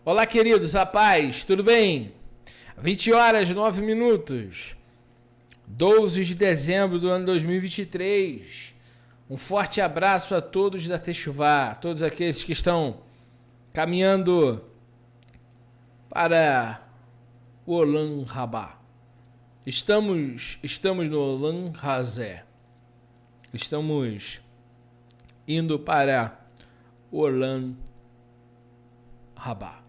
Olá, queridos, rapaz, tudo bem? 20 horas, 9 minutos, 12 de dezembro do ano 2023. Um forte abraço a todos da Techuvá, todos aqueles que estão caminhando para o Olam Rabá. Estamos no Olam Hazé. Estamos indo para o Olam Rabá.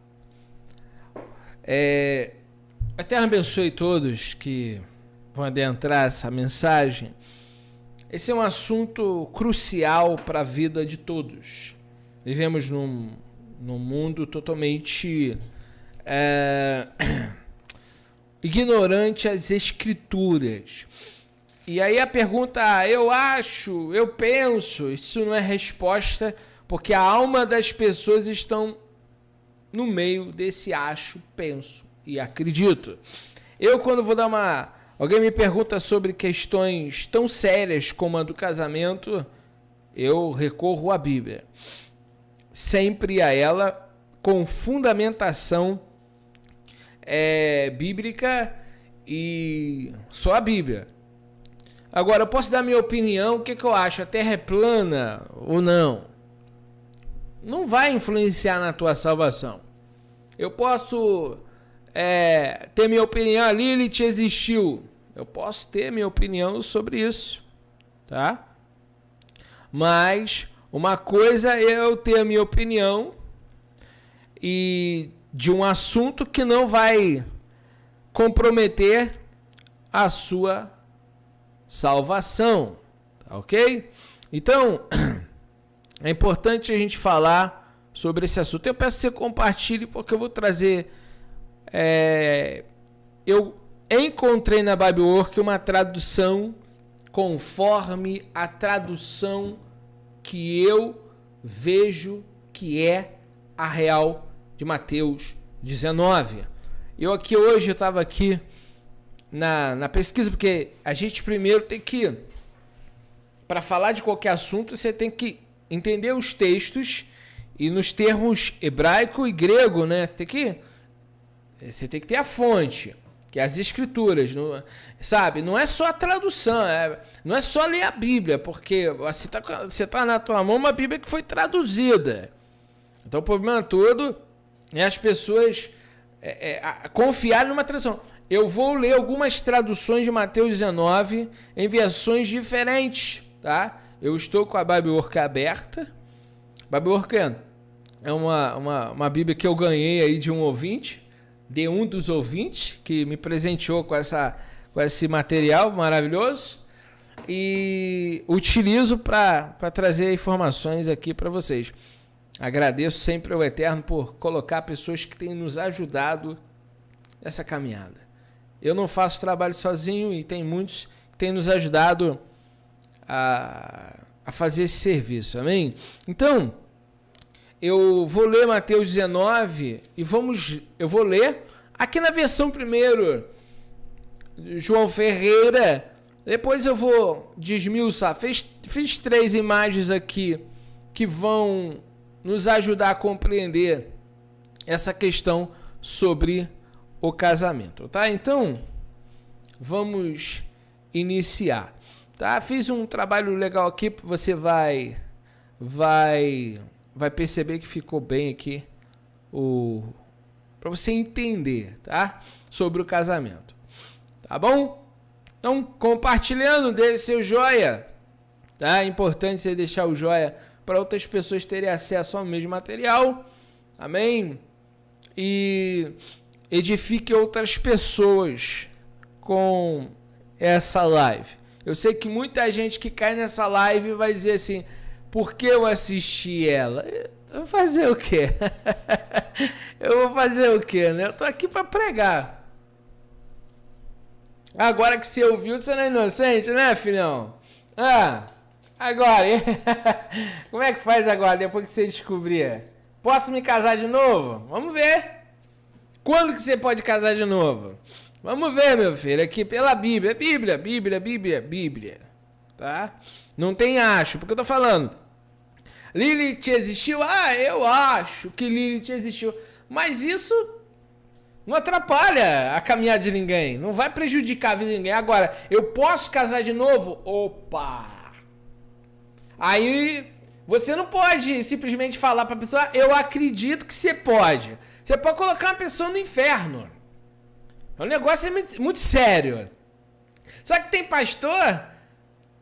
Eterno abençoe todos que vão adentrar essa mensagem. Esse é um assunto crucial para a vida de todos. Vivemos num mundo totalmente ignorante às escrituras. E aí a pergunta, eu acho, eu penso, isso não é resposta, porque a alma das pessoas estão no meio desse acho, penso e acredito. Eu, quando vou dar alguém me pergunta sobre questões tão sérias como a do casamento, eu recorro à Bíblia. Sempre a ela, com fundamentação bíblica e só a Bíblia. Agora, eu posso dar minha opinião, o que eu acho? A Terra é plana ou não? Não vai influenciar na tua salvação. Eu posso ter minha opinião, a Lilith existiu. Eu posso ter minha opinião sobre isso, tá? Mas uma coisa é eu ter a minha opinião e de um assunto que não vai comprometer a sua salvação, tá ok? Então, é importante a gente falar sobre esse assunto. Eu peço que você compartilhe, porque eu vou trazer... eu encontrei na Bibleworks uma tradução conforme a tradução que eu vejo que é a real de Mateus 19. Eu estava aqui na pesquisa, porque a gente primeiro tem que, para falar de qualquer assunto, você tem que entender os textos e nos termos hebraico e grego, né? Você tem que ter a fonte, que é as escrituras, sabe? Não é só a tradução, não é só ler a Bíblia, porque você tá na tua mão uma Bíblia que foi traduzida. Então o problema todo é as pessoas confiarem numa tradução. Eu vou ler algumas traduções de Mateus 19 em versões diferentes, tá? Eu estou com a Bibleworks aberta. Bibleworks é uma Bíblia que eu ganhei aí de um ouvinte, de um dos ouvintes, que me presenteou com esse material maravilhoso. E utilizo para trazer informações aqui para vocês. Agradeço sempre ao Eterno por colocar pessoas que têm nos ajudado nessa caminhada. Eu não faço trabalho sozinho e tem muitos que têm nos ajudado a fazer esse serviço, amém? Então, eu vou ler Mateus 19 e eu vou ler aqui na versão primeiro, João Ferreira, depois eu vou desmiuçar. Fiz 3 imagens aqui que vão nos ajudar a compreender essa questão sobre o casamento, tá? Então, vamos iniciar, tá? Fiz um trabalho legal aqui, você vai perceber que ficou bem aqui para você entender, tá? Sobre o casamento, tá bom? Então, compartilhando, dê seu joia, tá? É importante você deixar o joia para outras pessoas terem acesso ao mesmo material, amém? E edifique outras pessoas com essa live. Eu sei que muita gente que cai nessa live vai dizer assim, por que eu assisti ela? Eu vou fazer o quê? Eu vou fazer o quê, né? Eu tô aqui para pregar. Agora que você ouviu, você não é inocente, né, filhão? Agora, hein? Como é que faz agora, depois que você descobrir? Posso me casar de novo? Vamos ver. Quando que você pode casar de novo? Vamos ver, meu filho, aqui pela Bíblia. Bíblia. Tá? Não tem acho, porque eu tô falando. Lilith existiu? Eu acho que Lilith existiu. Mas isso não atrapalha a caminhada de ninguém. Não vai prejudicar a vida de ninguém. Agora, eu posso casar de novo? Opa! Aí você não pode simplesmente falar pra pessoa, eu acredito que você pode. Você pode colocar uma pessoa no inferno. O negócio é muito sério. Só que tem pastor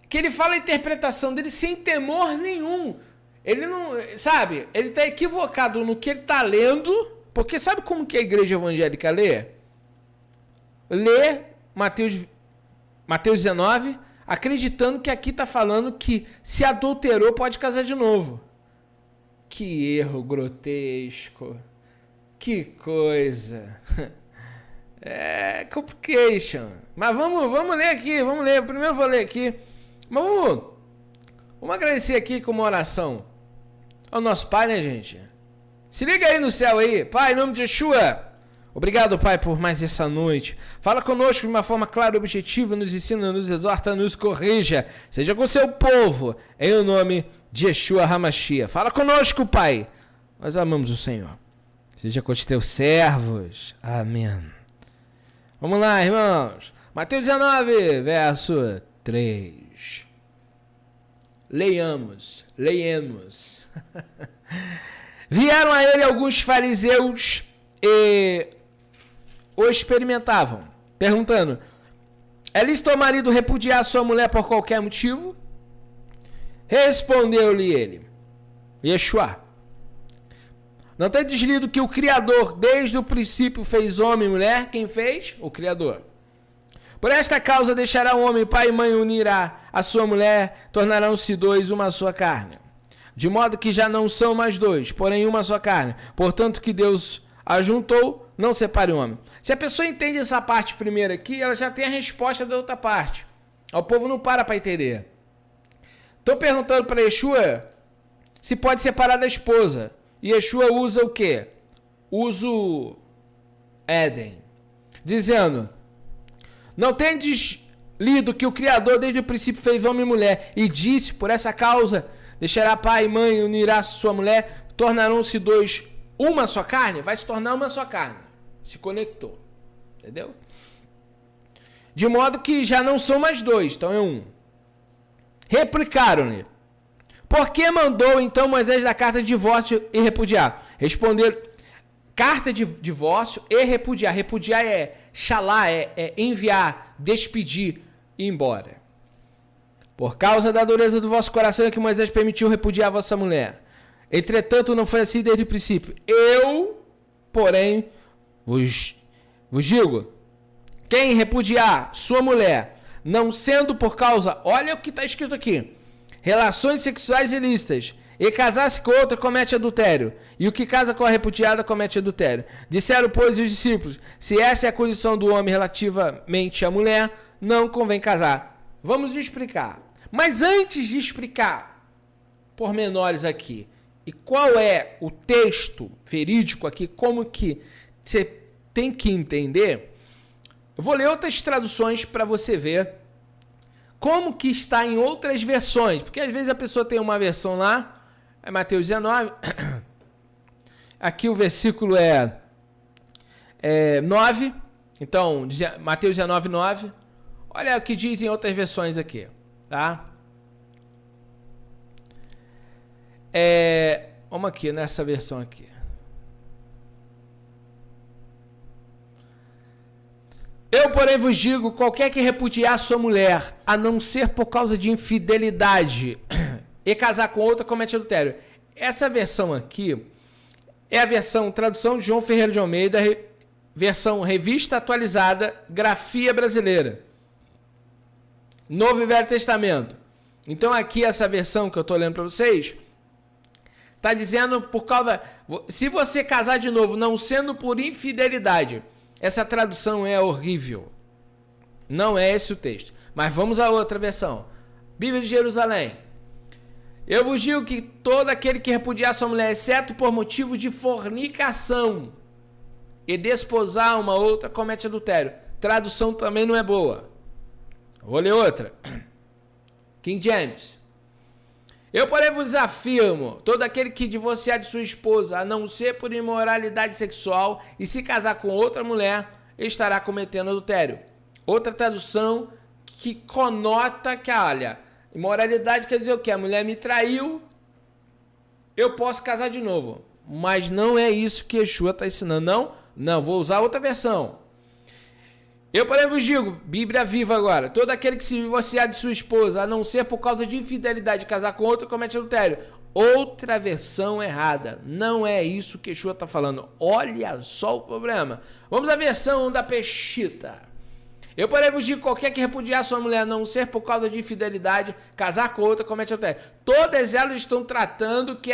que ele fala a interpretação dele sem temor nenhum. Ele não, sabe, ele tá equivocado no que ele tá lendo, porque sabe como que a igreja evangélica lê? Lê Mateus 19, acreditando que aqui tá falando que se adulterou pode casar de novo. Que erro grotesco. Que coisa. É complication. Mas vamos ler aqui, vamos ler. Primeiro eu vou ler aqui. Mas vamos agradecer aqui com uma oração ao nosso Pai, né, gente? Se liga aí no céu aí. Pai, em nome de Yeshua. Obrigado, Pai, por mais essa noite. Fala conosco de uma forma clara e objetiva, nos ensina, nos exorta, nos corrija. Seja com o seu povo, em o nome de Yeshua HaMashiach. Fala conosco, Pai. Nós amamos o Senhor. Seja com os teus servos. Amém. Vamos lá, irmãos. Mateus 19, verso 3. Leiamos. Vieram a ele alguns fariseus e o experimentavam, perguntando: é lícito ao marido repudiar sua mulher por qualquer motivo? Respondeu-lhe ele, Yeshua: não tendes lido que o Criador desde o princípio fez homem e mulher? Quem fez? O Criador. Por esta causa deixará o homem pai e mãe, unirá a sua mulher, tornarão-se dois uma só carne. De modo que já não são mais dois, porém uma só carne. Portanto que Deus ajuntou, não separe o homem. Se a pessoa entende essa parte primeira aqui, ela já tem a resposta da outra parte. O povo não para entender. Estou perguntando para Yeshua se pode separar da esposa. E Yeshua usa o quê? Usa o Éden. Dizendo: não tendes lido que o Criador desde o princípio fez homem e mulher, e disse, por essa causa, deixará pai e mãe, unirá sua mulher, tornarão-se dois uma só carne? Vai se tornar uma só carne. Se conectou. Entendeu? De modo que já não são mais dois, então é um. Replicaram-lhe: por que mandou então Moisés dar carta de divórcio e repudiar? Responderam: carta de divórcio e repudiar. Repudiar é xalá, é enviar, despedir e ir embora. Por causa da dureza do vosso coração é que Moisés permitiu repudiar a vossa mulher. Entretanto, não foi assim desde o princípio. Eu, porém, vos digo: quem repudiar sua mulher, não sendo por causa, olha o que está escrito aqui, relações sexuais ilícitas, e casar-se com outra, comete adultério. E o que casa com a repudiada comete adultério. Disseram, pois, os discípulos: se essa é a condição do homem relativamente à mulher, não convém casar. Vamos explicar. Mas antes de explicar pormenores aqui, e qual é o texto verídico aqui, como que você tem que entender, eu vou ler outras traduções para você ver como que está em outras versões. Porque às vezes a pessoa tem uma versão lá, é Mateus 19, aqui o versículo é 9, então Mateus 19, 9. Olha o que diz em outras versões aqui, tá? Vamos aqui nessa versão aqui. Eu, porém, vos digo: qualquer que repudiar sua mulher, a não ser por causa de infidelidade, e casar com outra, comete adultério. Essa versão aqui é a versão, tradução de João Ferreira de Almeida, versão revista atualizada, grafia brasileira. Novo e Velho Testamento. Então aqui essa versão que eu estou lendo para vocês, está dizendo por causa, se você casar de novo, não sendo por infidelidade. Essa tradução é horrível. Não é esse o texto. Mas vamos à outra versão. Bíblia de Jerusalém. Eu vos digo que todo aquele que repudiar sua mulher, exceto por motivo de fornicação, e desposar uma outra, comete adultério. Tradução também não é boa. Vou ler outra. King James. Eu, porém, vos afirmo, todo aquele que divorciar de sua esposa, a não ser por imoralidade sexual, e se casar com outra mulher, estará cometendo adultério. Outra tradução que conota que, olha, imoralidade quer dizer o quê? A mulher me traiu, eu posso casar de novo. Mas não é isso que Yeshua está ensinando, não? Não, vou usar outra versão. Eu, porém, vos digo, Bíblia viva agora, todo aquele que se divorciar de sua esposa, a não ser por causa de infidelidade, casar com outra, comete adultério. Outra versão errada. Não é isso que Yeshua está falando. Olha só o problema. Vamos à versão da Peshita. Eu, porém, vos digo, qualquer que repudiar sua mulher, a não ser por causa de infidelidade, casar com outra, comete adultério. Todas elas estão tratando que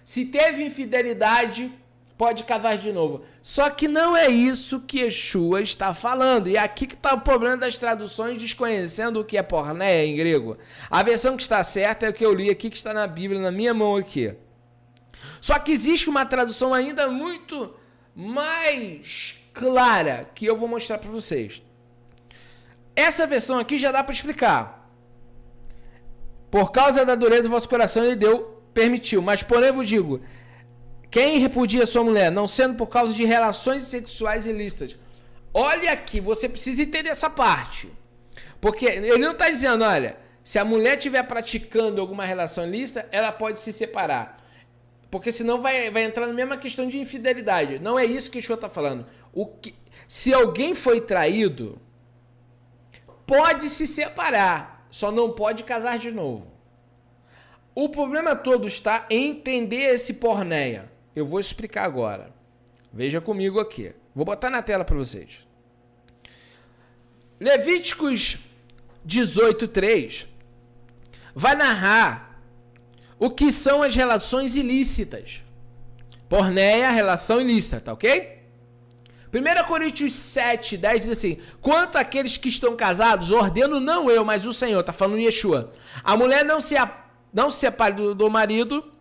se teve infidelidade, pode casar de novo. Só que não é isso que Yeshua está falando. E aqui que está o problema das traduções, desconhecendo o que é porneia em grego. A versão que está certa é o que eu li aqui, que está na Bíblia, na minha mão aqui. Só que existe uma tradução ainda muito mais clara, que eu vou mostrar para vocês. Essa versão aqui já dá para explicar. Por causa da dureza do vosso coração, ele permitiu. Mas, porém, eu vos digo, quem repudia sua mulher, não sendo por causa de relações sexuais ilícitas. Olha aqui, você precisa entender essa parte. Porque ele não está dizendo, olha, se a mulher estiver praticando alguma relação ilícita, ela pode se separar. Porque senão vai entrar na mesma questão de infidelidade. Não é isso que o Yeshua está falando. Se alguém foi traído, pode se separar, só não pode casar de novo. O problema todo está em entender esse porneia. Eu vou explicar agora. Veja comigo aqui. Vou botar na tela para vocês. Levíticos 18:3 vai narrar o que são as relações ilícitas. Porneia, relação ilícita, tá ok? 1 Coríntios 7:10 diz assim: quanto àqueles que estão casados, ordeno não eu, mas o Senhor, tá falando Yeshua. A mulher não se separe do marido.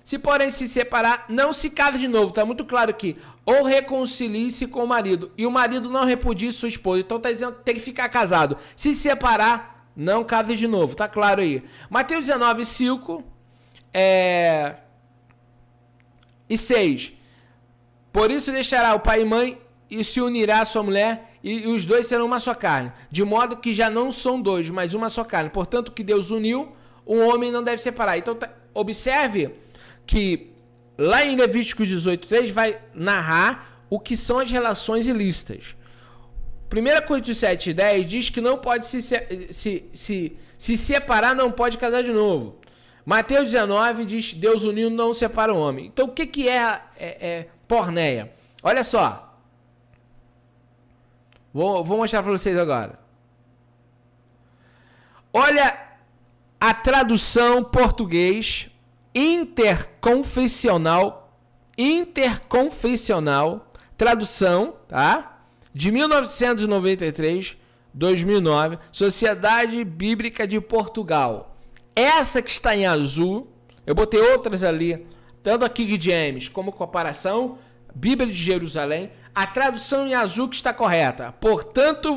Se, porém, se separar, não se case de novo. Está muito claro aqui. Ou reconcilie-se com o marido. E o marido não repudie sua esposa. Então está dizendo que tem que ficar casado. Se separar, não case de novo. Está claro aí. Mateus 19:5 e 6. Por isso deixará o pai e mãe e se unirá à sua mulher, e os dois serão uma só carne. De modo que já não são dois, mas uma só carne. Portanto, o que Deus uniu, o homem não deve separar. Então, observe que lá em Levítico 18:3 vai narrar o que são as relações ilícitas. 1 Coríntios 7:10 diz que não pode se separar, não pode casar de novo. Mateus 19 diz: Deus uniu, não separa o homem. Então, o que é porneia? Olha só. Vou mostrar para vocês agora. Olha a tradução português interconfessional, tradução, tá? De 1993, 2009, Sociedade Bíblica de Portugal. Essa que está em azul, eu botei outras ali, tanto a King James como comparação, Bíblia de Jerusalém, a tradução em azul que está correta. Portanto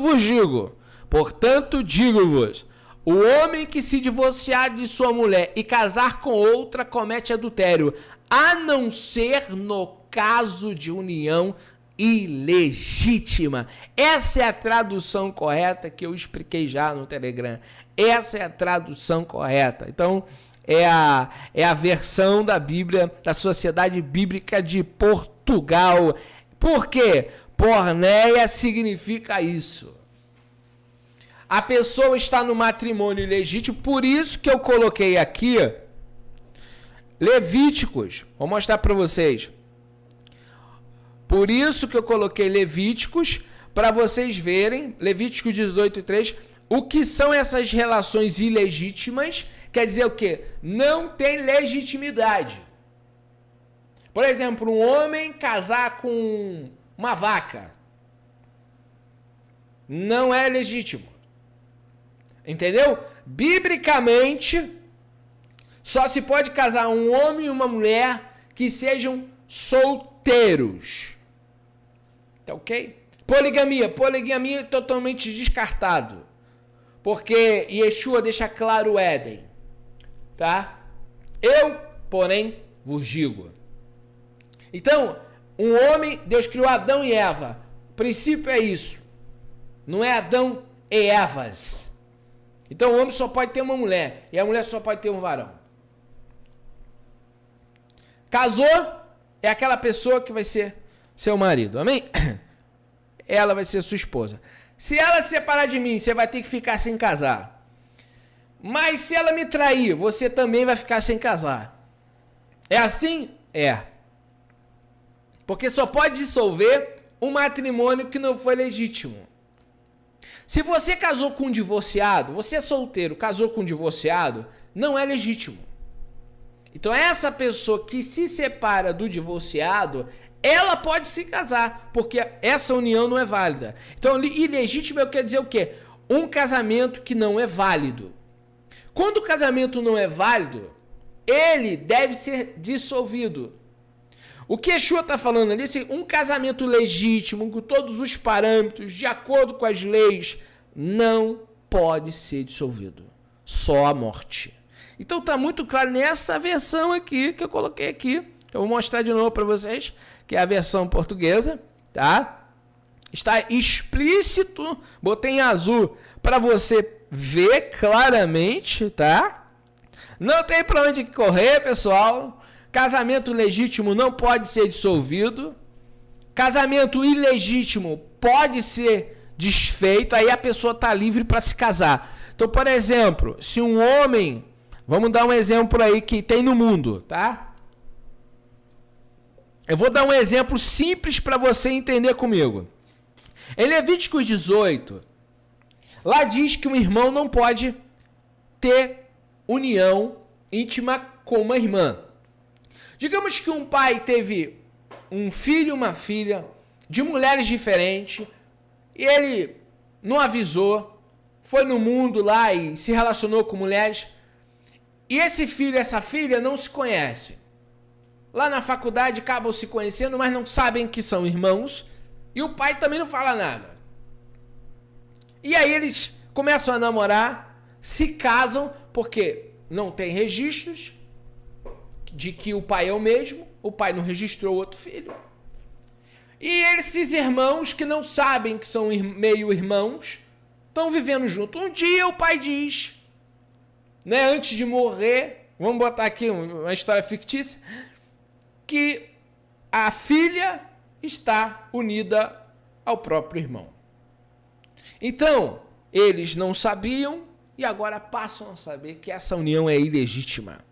digo-vos, o homem que se divorciar de sua mulher e casar com outra comete adultério, a não ser no caso de união ilegítima. Essa é a tradução correta que eu expliquei já no Telegram. Essa é a tradução correta. Então, é a versão da Bíblia da Sociedade Bíblica de Portugal. Por quê? Porneia significa isso. A pessoa está no matrimônio ilegítimo, por isso que eu coloquei aqui Levíticos. Vou mostrar para vocês. Por isso que eu coloquei Levíticos, para vocês verem, Levíticos 18:3, o que são essas relações ilegítimas. Quer dizer o quê? Não tem legitimidade. Por exemplo, um homem casar com uma vaca. Não é legítimo. Entendeu? Biblicamente, só se pode casar um homem e uma mulher que sejam solteiros. Tá ok? Poligamia é totalmente descartado. Porque Yeshua deixa claro o Éden. Tá? Eu, porém, vos digo. Então, um homem, Deus criou Adão e Eva. O princípio é isso. Não é Adão e Evas. Então, o homem só pode ter uma mulher e a mulher só pode ter um varão. Casou, é aquela pessoa que vai ser seu marido. Amém? Ela vai ser sua esposa. Se ela se separar de mim, você vai ter que ficar sem casar. Mas se ela me trair, você também vai ficar sem casar. É assim? É. Porque só pode dissolver um matrimônio que não foi legítimo. Se você casou com um divorciado, você é solteiro, casou com um divorciado, não é legítimo. Então essa pessoa que se separa do divorciado, ela pode se casar, porque essa união não é válida. Então ilegítimo quer dizer o quê? Um casamento que não é válido. Quando o casamento não é válido, ele deve ser dissolvido. O que Yeshua está falando ali, assim, um casamento legítimo, com todos os parâmetros, de acordo com as leis, não pode ser dissolvido. Só a morte. Então está muito claro nessa versão aqui, que eu coloquei aqui. Eu vou mostrar de novo para vocês, que é a versão portuguesa, tá? Está explícito, botei em azul, para você ver claramente, tá? Não tem para onde correr, pessoal. Casamento legítimo não pode ser dissolvido. Casamento ilegítimo pode ser desfeito. Aí a pessoa está livre para se casar. Então, por exemplo, se um homem... Vamos dar um exemplo aí que tem no mundo, tá? Eu vou dar um exemplo simples para você entender comigo. Em Levíticos 18, lá diz que um irmão não pode ter união íntima com uma irmã. Digamos que um pai teve um filho e uma filha de mulheres diferentes e ele não avisou, foi no mundo lá e se relacionou com mulheres e esse filho e essa filha não se conhecem. Lá na faculdade acabam se conhecendo, mas não sabem que são irmãos e o pai também não fala nada. E aí eles começam a namorar, se casam porque não tem registros de que o pai é o mesmo, o pai não registrou outro filho. E esses irmãos que não sabem que são meio irmãos, estão vivendo junto. Um dia o pai diz, né, antes de morrer, vamos botar aqui uma história fictícia, que a filha está unida ao próprio irmão. Então, eles não sabiam e agora passam a saber que essa união é ilegítima.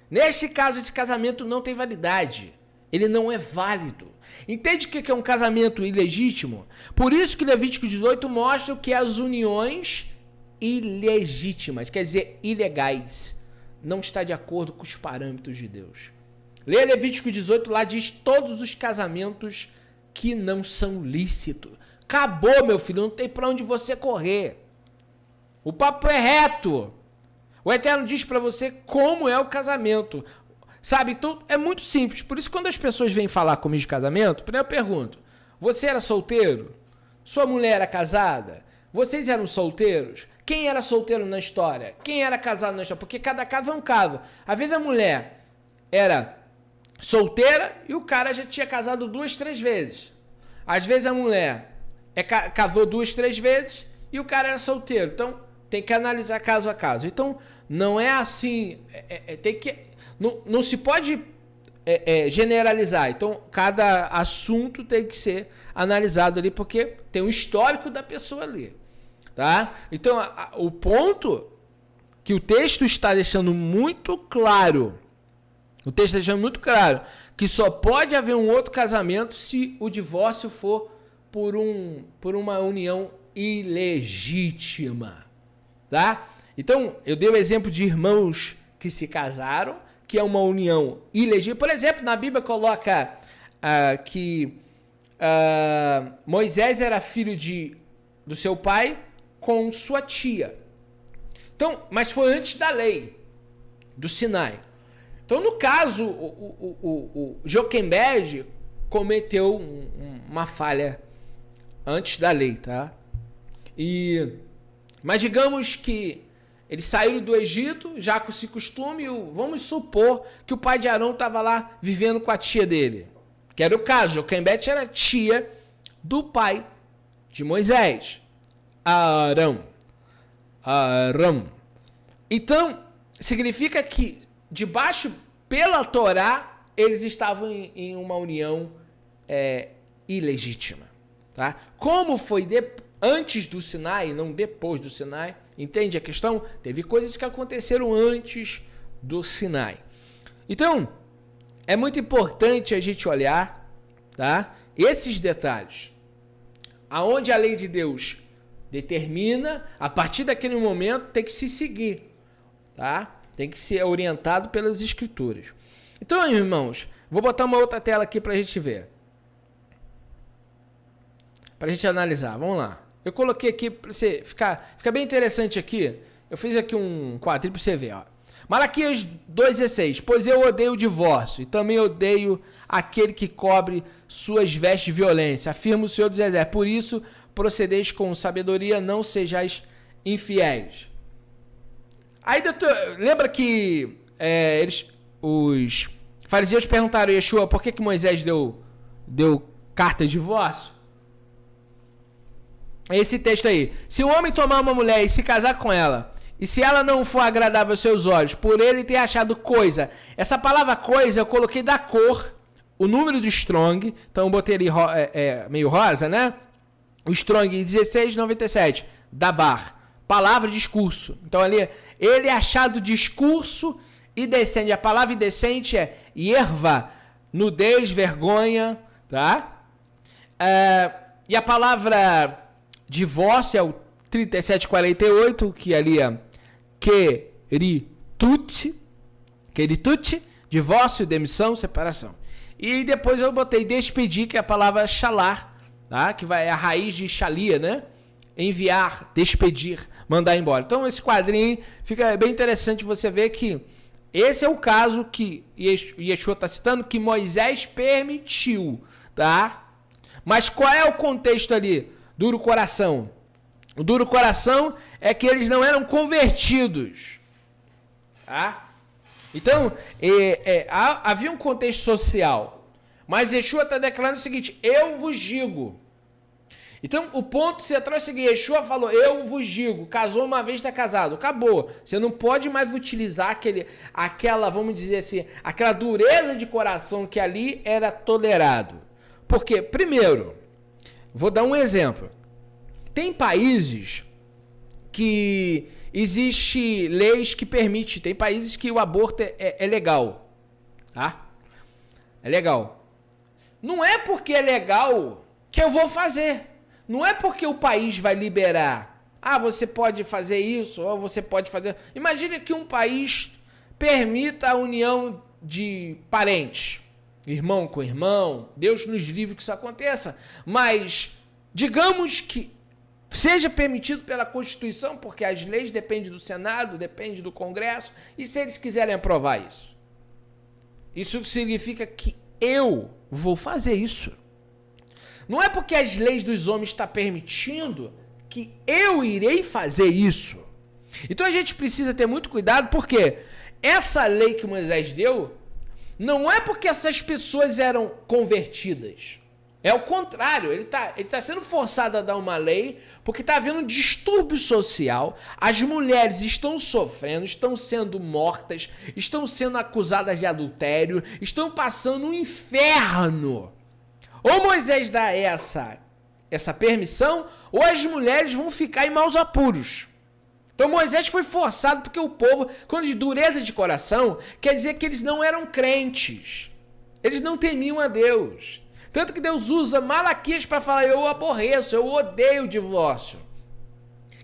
Neste caso, esse casamento não tem validade. Ele não é válido. Entende o que é um casamento ilegítimo? Por isso que Levítico 18 mostra o que é as uniões ilegítimas, quer dizer, ilegais. Não está de acordo com os parâmetros de Deus. Leia Levítico 18, lá diz todos os casamentos que não são lícitos. Acabou, meu filho, não tem para onde você correr. O papo é reto. O Eterno diz para você como é o casamento. Sabe, então é muito simples. Por isso, quando as pessoas vêm falar comigo de casamento, primeiro eu pergunto, você era solteiro? Sua mulher era casada? Vocês eram solteiros? Quem era solteiro na história? Quem era casado na história? Porque cada caso é um caso. Às vezes a mulher era solteira e o cara já tinha casado 2, 3 vezes. Às vezes a mulher casou 2, 3 vezes e o cara era solteiro. Então, tem que analisar caso a caso. Então, não é assim, tem que, não se pode generalizar. Então, cada assunto tem que ser analisado ali, porque tem um histórico da pessoa ali, tá? Então, o ponto que o texto está deixando muito claro, que só pode haver um outro casamento se o divórcio for por uma união ilegítima, tá? Então, eu dei o exemplo de irmãos que se casaram, que é uma união ilegítima. Por exemplo, na Bíblia coloca que Moisés era filho do seu pai com sua tia. Então, mas foi antes da lei, do Sinai. Então, no caso, o Joquebed cometeu uma falha antes da lei, tá? Mas digamos que Eles saíram do Egito, já com esse costume, vamos supor que o pai de Arão estava lá vivendo com a tia dele. Que era o caso, Joquebede era tia do pai de Moisés, Arão. Então, significa que debaixo, pela Torá, eles estavam em uma união ilegítima. Tá? Como foi antes do Sinai, não depois do Sinai, entende a questão? Teve coisas que aconteceram antes do Sinai. Então, é muito importante a gente olhar, tá? Esses detalhes. Aonde a lei de Deus determina, a partir daquele momento tem que se seguir, tá? Tem que ser orientado pelas escrituras. Então, irmãos, vou botar uma outra tela aqui pra gente ver. Pra gente analisar, vamos lá. Eu coloquei aqui pra você ficar bem interessante aqui. Eu fiz aqui um quadrinho pra você ver, ó. Malaquias 2,16. Pois eu odeio o divórcio e também odeio aquele que cobre suas vestes de violência. Afirma o Senhor dos Exércitos. Por isso, procedeis com sabedoria, não sejais infiéis. Aí, lembra que os fariseus perguntaram a Yeshua por que Moisés deu carta de divórcio? Esse texto aí. Se o homem tomar uma mulher e se casar com ela, e se ela não for agradável aos seus olhos, por ele ter achado coisa. Essa palavra coisa eu coloquei da cor, o número do Strong, então eu botei ali meio rosa, né? O Strong 1697, dabar, palavra discurso. Então ali, ele é achado discurso indecente. A palavra indecente é yerva, nudez, vergonha, tá? E a palavra divórcio é o 3748, que ali é queritute, divórcio, demissão, separação. E depois eu botei despedir, que é a palavra shalar, tá? Que é a raiz de shalia, né? Enviar, despedir, mandar embora. Então esse quadrinho fica bem interessante você ver que esse é o caso que Yeshua está citando, que Moisés permitiu, tá? Mas qual é o contexto ali? Duro coração. O duro coração é que eles não eram convertidos. Tá? Então, havia um contexto social. Mas Yeshua está declarando o seguinte: eu vos digo. Então, o ponto central é o seguinte: Yeshua falou, eu vos digo. Casou uma vez, está casado. Acabou. Você não pode mais utilizar aquela, vamos dizer assim, aquela dureza de coração que ali era tolerado. Porque, primeiro, vou dar um exemplo. Tem países que existe leis que permitem, tem países que o aborto é legal, tá? É legal. Não é porque é legal que eu vou fazer. Não é porque o país vai liberar. Ah, você pode fazer isso, ou você pode fazer... Imagine que um país permita a união de parentes. Irmão com irmão. Deus nos livre que isso aconteça. Mas, digamos que seja permitido pela Constituição, porque as leis dependem do Senado, dependem do Congresso, e se eles quiserem aprovar isso? Isso significa que eu vou fazer isso. Não é porque as leis dos homens estão permitindo que eu irei fazer isso. Então a gente precisa ter muito cuidado, porque essa lei que Moisés deu, não é porque essas pessoas eram convertidas. É o contrário, ele tá sendo forçado a dar uma lei porque está havendo um distúrbio social, as mulheres estão sofrendo, estão sendo mortas, estão sendo acusadas de adultério, estão passando um inferno. Ou Moisés dá essa permissão, ou as mulheres vão ficar em maus apuros. Então Moisés foi forçado porque o povo, quando de dureza de coração, quer dizer que eles não eram crentes, eles não temiam a Deus. Tanto que Deus usa Malaquias para falar, eu aborreço, eu odeio o divórcio.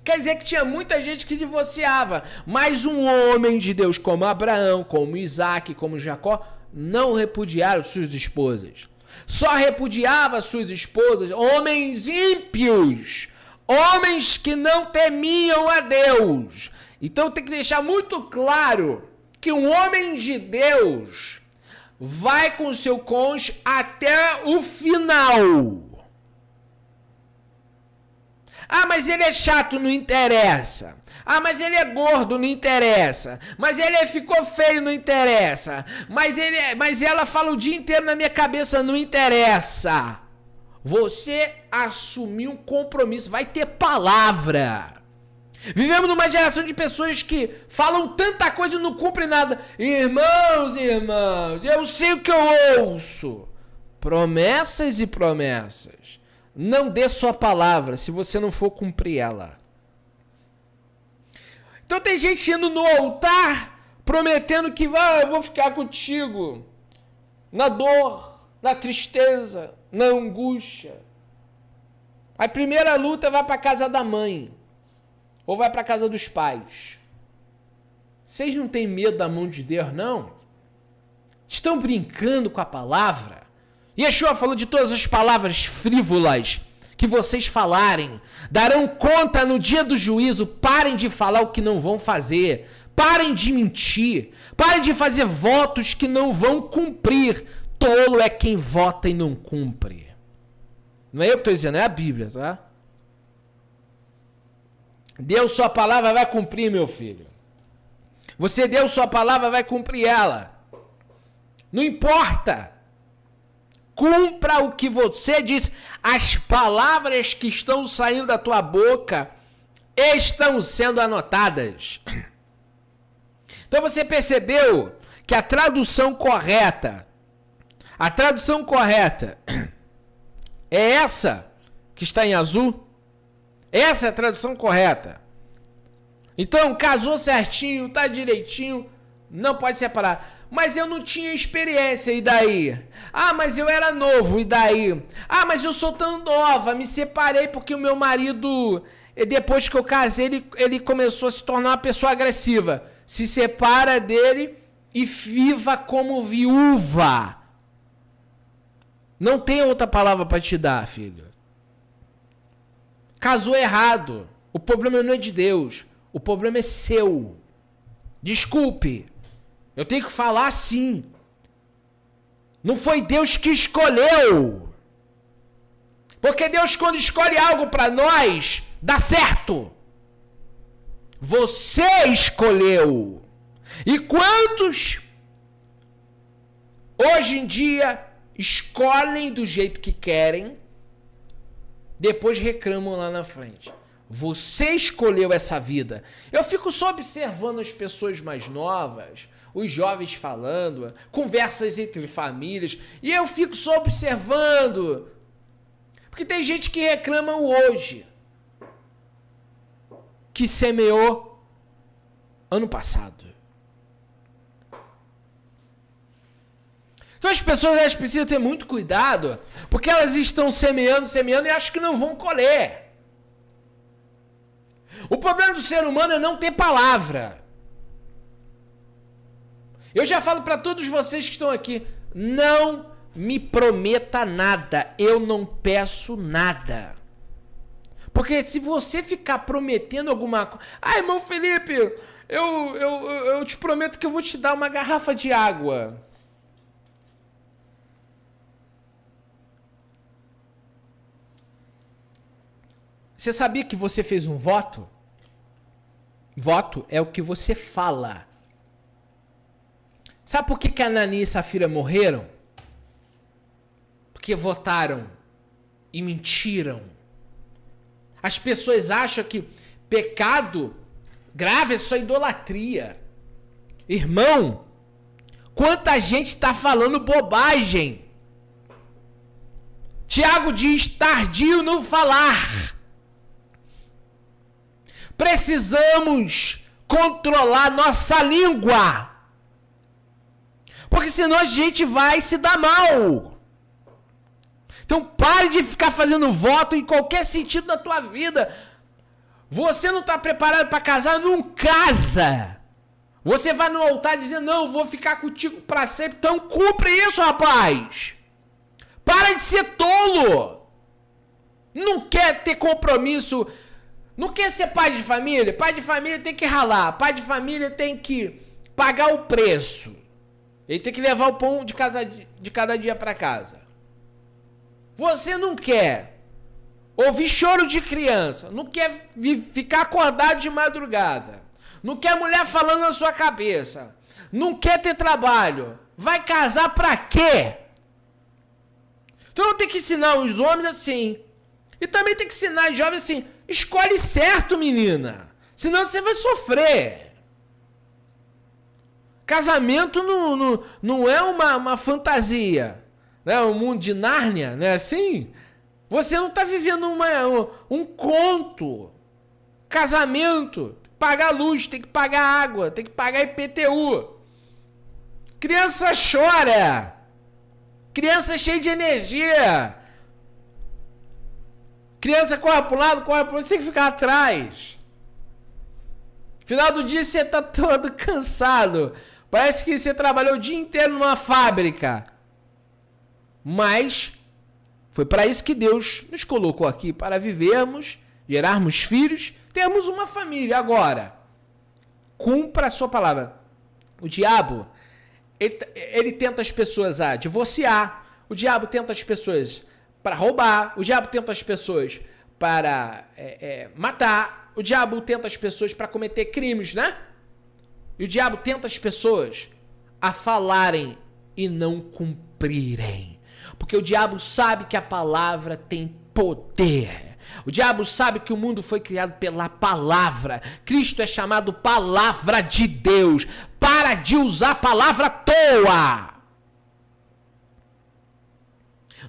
Quer dizer que tinha muita gente que divorciava, mas um homem de Deus como Abraão, como Isaac, como Jacó, não repudiaram suas esposas. Só repudiava suas esposas homens ímpios, homens que não temiam a Deus. Então tem que deixar muito claro que um homem de Deus vai com o seu cônjuge até o final. Ah, mas ele é chato, não interessa. Ah, mas ele é gordo, não interessa. Mas ele ficou feio, não interessa. Mas ela fala o dia inteiro na minha cabeça, não interessa. Você assumiu um compromisso, vai ter palavra. Vivemos numa geração de pessoas que falam tanta coisa e não cumprem nada. Irmãos, eu sei o que eu ouço. Promessas e promessas. Não dê sua palavra se você não for cumprir ela. Então tem gente indo no altar prometendo que eu vou ficar contigo na dor, na tristeza, na angústia. A primeira luta vai para casa da mãe ou vai para casa dos pais. Vocês não têm medo da mão de Deus, não? Estão brincando com a palavra? Yeshua falou de todas as palavras frívolas que vocês falarem. Darão conta no dia do juízo. Parem de falar o que não vão fazer. Parem de mentir. Parem de fazer votos que não vão cumprir. Tolo é quem vota e não cumpre. Não é eu que estou dizendo, é a Bíblia, tá? Deu sua palavra, vai cumprir, meu filho. Você deu sua palavra, vai cumprir ela. Não importa. Cumpra o que você diz. As palavras que estão saindo da tua boca estão sendo anotadas. Então você percebeu que a tradução correta é essa que está em azul? Essa é a tradução correta. Então, casou certinho, tá direitinho, não pode separar. Mas eu não tinha experiência, e daí? Ah, mas eu era novo, e daí? Ah, mas eu sou tão nova, me separei porque o meu marido, depois que eu casei, ele começou a se tornar uma pessoa agressiva. Se separa dele e viva como viúva. Não tem outra palavra para te dar, filho. Casou errado. O problema não é de Deus. O problema é seu. Desculpe. Eu tenho que falar assim. Não foi Deus que escolheu. Porque Deus, quando escolhe algo para nós, dá certo. Você escolheu. E quantos hoje em dia escolhem do jeito que querem, depois reclamam lá na frente? Você escolheu essa vida. Eu fico só observando as pessoas mais novas, os jovens falando, conversas entre famílias, e eu fico só observando. Porque tem gente que reclama hoje, que semeou ano passado. Então as pessoas, elas precisam ter muito cuidado, porque elas estão semeando e acham que não vão colher. O problema do ser humano é não ter palavra. Eu já falo para todos vocês que estão aqui, não me prometa nada, eu não peço nada. Porque se você ficar prometendo alguma coisa... Ah, irmão Felipe, eu te prometo que eu vou te dar uma garrafa de água. Você sabia que você fez um voto? Voto é o que você fala. Sabe por que Ananias e Safira morreram? Porque votaram e mentiram. As pessoas acham que pecado grave é só idolatria. Irmão, quanta gente está falando bobagem. Tiago diz, tardio não falar. Precisamos controlar nossa língua. Porque senão a gente vai se dar mal. Então pare de ficar fazendo voto em qualquer sentido da tua vida. Você não está preparado para casar? Não casa. Você vai no altar dizendo, não, eu vou ficar contigo para sempre. Então cumpre isso, rapaz. Para de ser tolo. Não quer ter compromisso. Não quer ser pai de família? Pai de família tem que ralar. Pai de família tem que pagar o preço. Ele tem que levar o pão de cada dia para casa. Você não quer ouvir choro de criança, não quer ficar acordado de madrugada, não quer mulher falando na sua cabeça, não quer ter trabalho, vai casar pra quê? Então tem que ensinar os homens assim, e também tem que ensinar os jovens assim, escolhe certo, menina, senão você vai sofrer. Casamento não é uma fantasia, né? Um mundo de Nárnia, não é assim? Você não está vivendo um conto. Casamento, pagar luz, tem que pagar água, tem que pagar IPTU. Criança chora. Criança cheia de energia. Criança corre para um lado, corre para o outro, você tem que ficar atrás. Final do dia você está todo cansado. Parece que você trabalhou o dia inteiro numa fábrica. Mas foi para isso que Deus nos colocou aqui, para vivermos, gerarmos filhos, termos uma família. Agora, cumpra a sua palavra. O diabo, ele tenta as pessoas a divorciar. O diabo tenta as pessoas para roubar. O diabo tenta as pessoas para matar. O diabo tenta as pessoas para cometer crimes, né? E o diabo tenta as pessoas a falarem e não cumprirem. Porque o diabo sabe que a palavra tem poder. O diabo sabe que o mundo foi criado pela palavra. Cristo é chamado palavra de Deus. Para de usar a palavra à toa.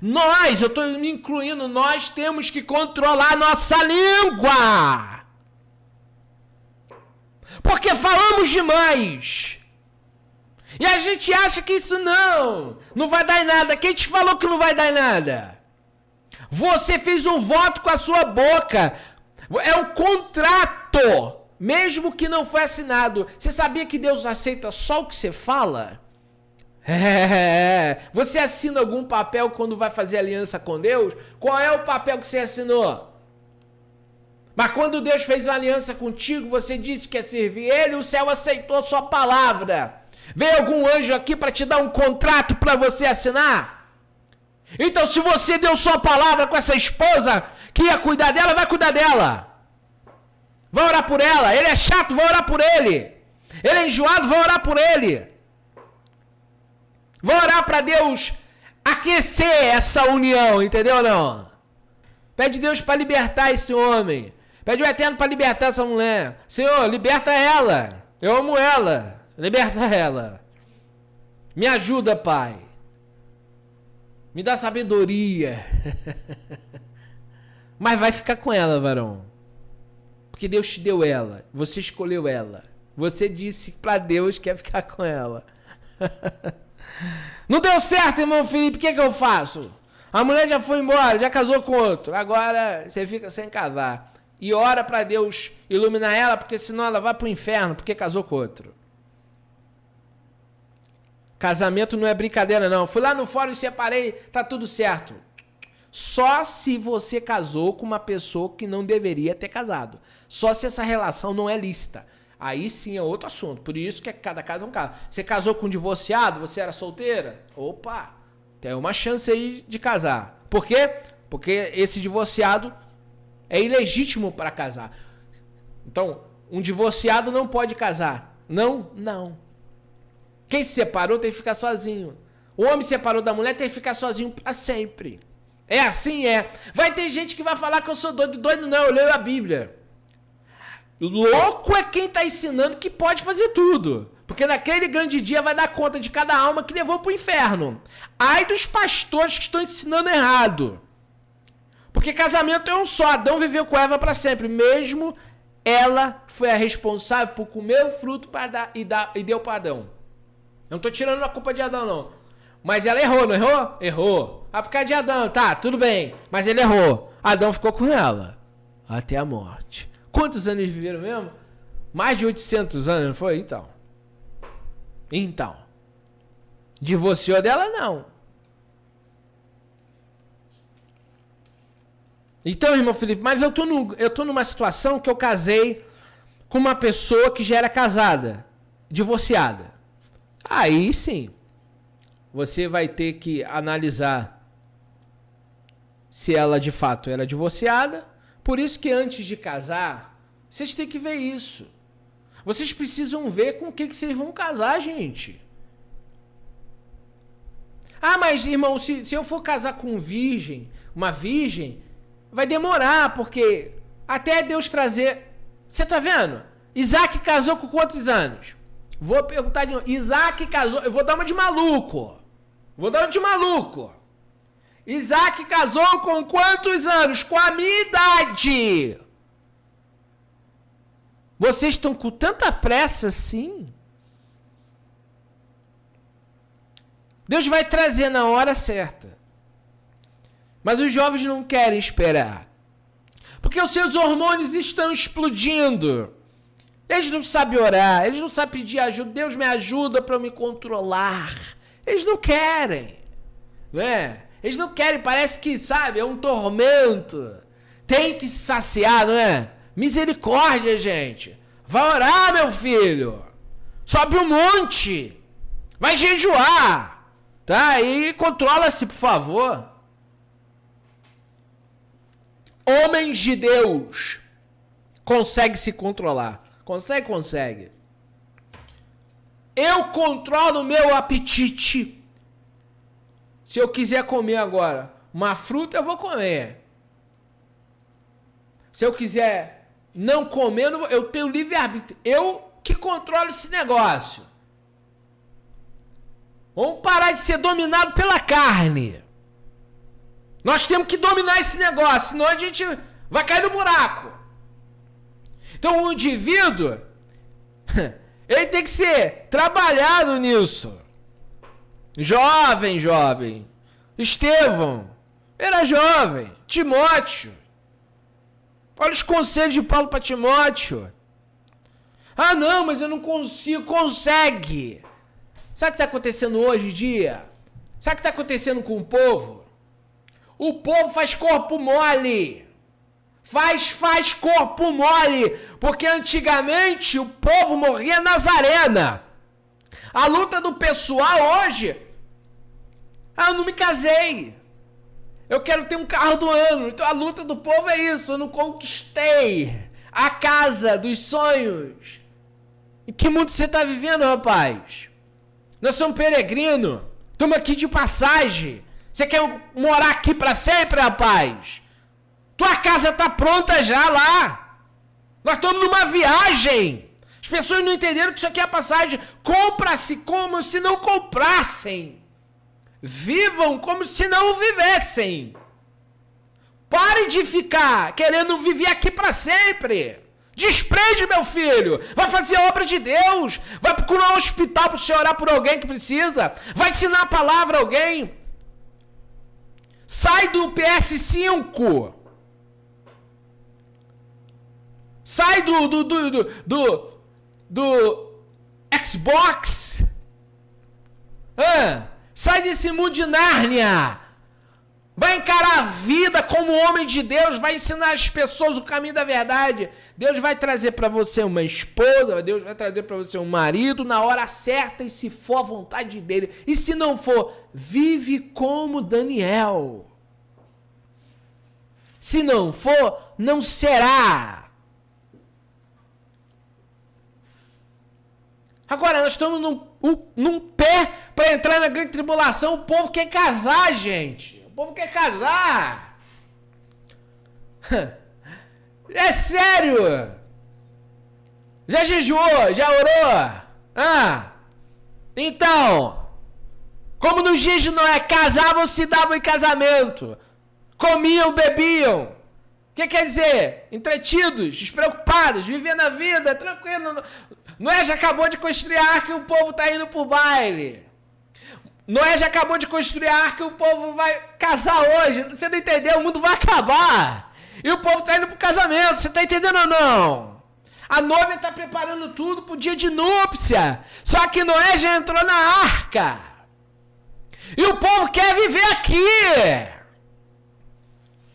Nós, eu estou me incluindo, nós temos que controlar a nossa língua. Porque falamos demais. E a gente acha que isso não vai dar em nada. Quem te falou que não vai dar em nada? Você fez um voto com a sua boca. É um contrato, mesmo que não foi assinado. Você sabia que Deus aceita só o que você fala? Você assina algum papel quando vai fazer aliança com Deus? Qual é o papel que você assinou? Mas quando Deus fez uma aliança contigo, você disse que ia servir Ele, o céu aceitou a sua palavra. Veio algum anjo aqui para te dar um contrato para você assinar? Então, se você deu sua palavra com essa esposa que ia cuidar dela, vai cuidar dela. Vai orar por ela. Ele é chato, vai orar por ele. Ele é enjoado, vai orar por ele. Vai orar para Deus aquecer essa união, entendeu ou não? Pede Deus para libertar esse homem. Pede o Eterno para libertar essa mulher. Senhor, liberta ela. Eu amo ela. Liberta ela. Me ajuda, Pai. Me dá sabedoria. Mas vai ficar com ela, varão. Porque Deus te deu ela. Você escolheu ela. Você disse para Deus que ia ficar com ela. Não deu certo, irmão Felipe. O que eu faço? A mulher já foi embora, já casou com outro. Agora você fica sem casar. E ora para Deus iluminar ela, porque senão ela vai pro inferno, porque casou com outro. Casamento não é brincadeira, não. Fui lá no fórum e separei, tá tudo certo. Só se você casou com uma pessoa que não deveria ter casado. Só se essa relação não é lícita. Aí sim é outro assunto. Por isso que cada caso é um caso. Você casou com um divorciado, você era solteira? Opa, tem uma chance aí de casar. Por quê? Porque esse divorciado é ilegítimo para casar. Então, um divorciado não pode casar. Não. Quem se separou tem que ficar sozinho. O homem se separou da mulher tem que ficar sozinho para sempre. É assim, é. Vai ter gente que vai falar que eu sou doido. Doido não, eu leio a Bíblia. Louco é quem está ensinando que pode fazer tudo. Porque naquele grande dia vai dar conta de cada alma que levou para o inferno. Ai dos pastores que estão ensinando errado. Porque casamento é um só. Adão viveu com Eva para sempre. Mesmo ela foi a responsável por comer o fruto e deu para Adão. Eu não estou tirando a culpa de Adão, não. Mas ela errou, não errou? Errou. Ah, por causa de Adão, tá, tudo bem. Mas ele errou. Adão ficou com ela. Até a morte. Quantos anos eles viveram mesmo? Mais de 800 anos, não foi? Então. Divorciou dela, não. Então, irmão Felipe, mas eu tô numa situação que eu casei com uma pessoa que já era casada, divorciada. Aí sim, você vai ter que analisar se ela de fato era divorciada. Por isso que antes de casar, vocês têm que ver isso. Vocês precisam ver com o que vocês vão casar, gente. Ah, mas irmão, se eu for casar com uma virgem, vai demorar, porque até Deus trazer... Você tá vendo? Isaac casou com quantos anos? Vou perguntar de novo. Isaac casou... Eu vou dar uma de maluco. Isaac casou com quantos anos? Com a minha idade. Vocês estão com tanta pressa assim? Deus vai trazer na hora certa. Mas os jovens não querem esperar. Porque os seus hormônios estão explodindo. Eles não sabem orar, eles não sabem pedir ajuda. Deus me ajuda para eu me controlar. Eles não querem. Né? Eles não querem, parece que, sabe, é um tormento. Tem que se saciar, não é? Misericórdia, gente. Vai orar, meu filho. Sobe um monte. Vai jejuar. Tá? E controla-se, por favor. Homens de Deus conseguem se controlar. Consegue. Eu controlo o meu apetite. Se eu quiser comer agora uma fruta, eu vou comer. Se eu quiser não comer, eu tenho livre-arbítrio. Eu que controlo esse negócio. Vamos parar de ser dominado pela carne. Nós temos que dominar esse negócio, senão a gente vai cair no buraco. Então o indivíduo, ele tem que ser trabalhado nisso. Jovem. Estevão era jovem. Timóteo. Olha os conselhos de Paulo para Timóteo. Ah, não, mas eu não consigo. Consegue. Sabe o que está acontecendo hoje em dia? Sabe o que está acontecendo com o povo? O povo faz corpo mole. Faz corpo mole. Porque antigamente o povo morria nas arenas. A luta do pessoal hoje... Ah, eu não me casei. Eu quero ter um carro do ano. Então a luta do povo é isso. Eu não conquistei a casa dos sonhos. Em que mundo você está vivendo, rapaz? Nós somos peregrinos. Estamos aqui de passagem. Você quer morar aqui para sempre, rapaz? Tua casa está pronta já lá. Nós estamos numa viagem. As pessoas não entenderam que isso aqui é passagem. Compra-se como se não comprassem. Vivam como se não vivessem. Pare de ficar querendo viver aqui para sempre. Desprende, meu filho. Vai fazer a obra de Deus. Vai procurar um hospital para você orar por alguém que precisa. Vai ensinar a palavra a alguém. Sai do PS5. Sai do Xbox. Sai desse mundo de Nárnia. Vai encarar a vida como homem de Deus. Vai ensinar as pessoas o caminho da verdade. Deus vai trazer para você uma esposa. Deus vai trazer para você um marido na hora certa e se for a vontade dele. E se não for, vive como Daniel. Se não for, não será. Agora, nós estamos num pé para entrar na grande tribulação. O povo quer casar, gente. O povo quer casar. É sério. Já jejuou? Já orou? Então, como nos dias de Noé, casavam, se davam em casamento. Comiam, bebiam. O que quer dizer? Entretidos, despreocupados, vivendo a vida, tranquilo. Noé já acabou de construir a arca e o povo está indo pro baile. Noé já acabou de construir a arca e o povo vai casar hoje. Você não entendeu? O mundo vai acabar. E o povo está indo pro casamento. Você está entendendo ou não? A noiva está preparando tudo pro dia de núpcia. Só que Noé já entrou na arca. E o povo quer viver aqui.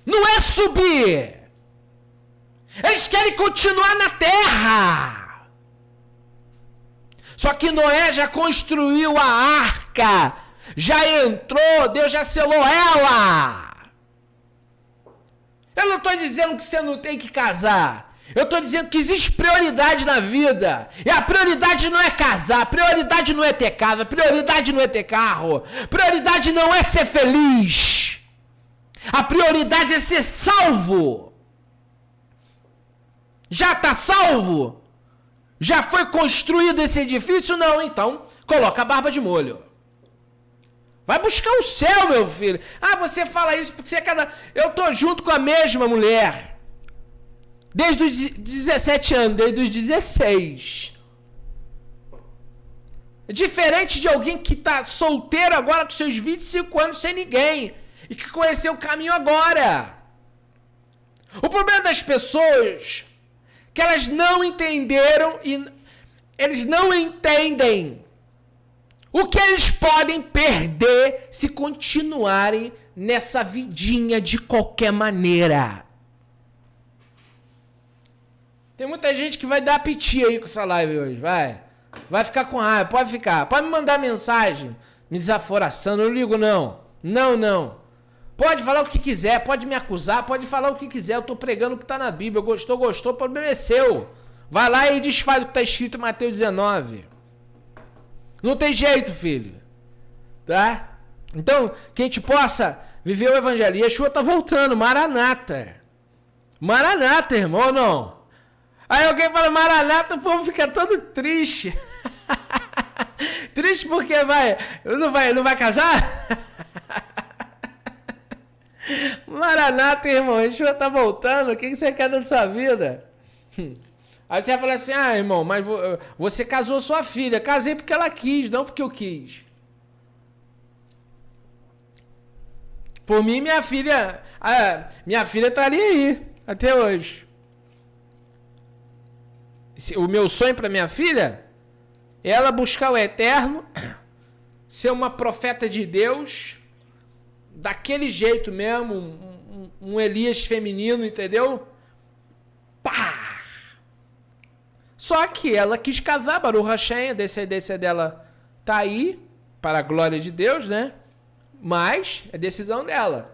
Não é subir. Eles querem continuar na terra. Só que Noé já construiu a arca. Já entrou, Deus já selou ela. não tô dizendo que você não tem que casar. Eu tô dizendo que existe prioridade na vida. E a prioridade não é casar, a prioridade não é ter casa, a prioridade não é ter carro, a prioridade não é ser feliz. A prioridade é ser salvo. Já tá salvo? Já foi construído esse edifício? Não, então coloca a barba de molho. Vai buscar o céu, meu filho. Ah, você fala isso porque você é cada... Eu tô junto com a mesma mulher. Desde os 17 anos, desde os 16. Diferente de alguém que tá solteiro agora com seus 25 anos sem ninguém. E que conheceu o caminho agora. O problema das pessoas é que elas não entenderam e eles não entendem o que eles podem perder se continuarem nessa vidinha de qualquer maneira. Tem muita gente que vai dar piti aí com essa live hoje, vai ficar com raiva, pode ficar, pode me mandar mensagem, me desaforaçando, eu não ligo não, pode falar o que quiser, pode me acusar, pode falar o que quiser, eu tô pregando o que tá na Bíblia, gostou, o problema é seu, vai lá e desfaz o que tá escrito em Mateus 19, não tem jeito, filho, tá? Então, que a gente possa viver o evangelho, e Yeshua tá voltando, Maranata, irmão, ou não? Aí alguém fala Maranata, o povo fica todo triste. Triste porque não vai casar? Maranata, irmão, Yeshua tá voltando, o que você quer da sua vida? Aí você vai falar assim, irmão, mas você casou sua filha. Casei porque ela quis, não porque eu quis. Por mim, minha filha estaria aí, até hoje. O meu sonho para minha filha é ela buscar o eterno, ser uma profeta de Deus, daquele jeito mesmo, um Elias feminino, entendeu? Pá! Só que ela quis casar, Baruch Hashem, a descendência dela tá aí, para a glória de Deus, né? Mas é decisão dela.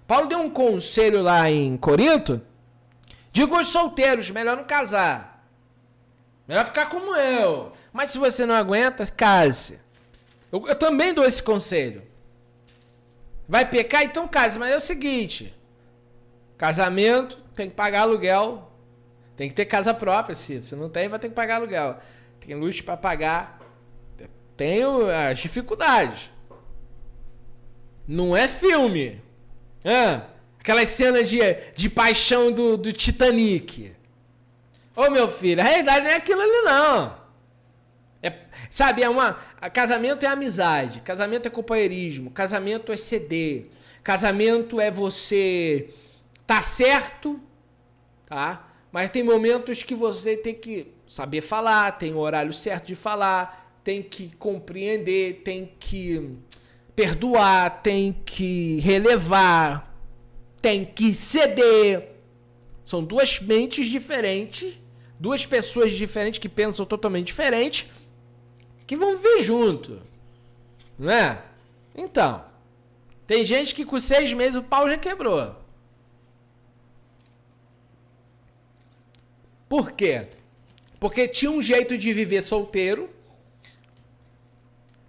Paulo deu um conselho lá em Corinto, digo aos solteiros, melhor não casar. Melhor ficar como eu. Mas se você não aguenta, case. Eu também dou esse conselho. Vai pecar? Então case. Mas é o seguinte. Casamento, tem que pagar aluguel. Tem que ter casa própria. Se não tem, vai ter que pagar aluguel. Tem luxo para pagar. Tem as dificuldades. Não é filme. Aquelas cenas de paixão do Titanic. Ô, meu filho, a realidade não é aquilo ali, não. Sabe, casamento é amizade, casamento é companheirismo, casamento é ceder, casamento é você tá certo, tá? Mas tem momentos que você tem que saber falar, tem o horário certo de falar, tem que compreender, tem que perdoar, tem que relevar, tem que ceder. São duas mentes diferentes, duas pessoas diferentes que pensam totalmente diferente, que vão viver junto, não é? Então, tem gente que com 6 meses o pau já quebrou. Por quê? Porque tinha um jeito de viver solteiro,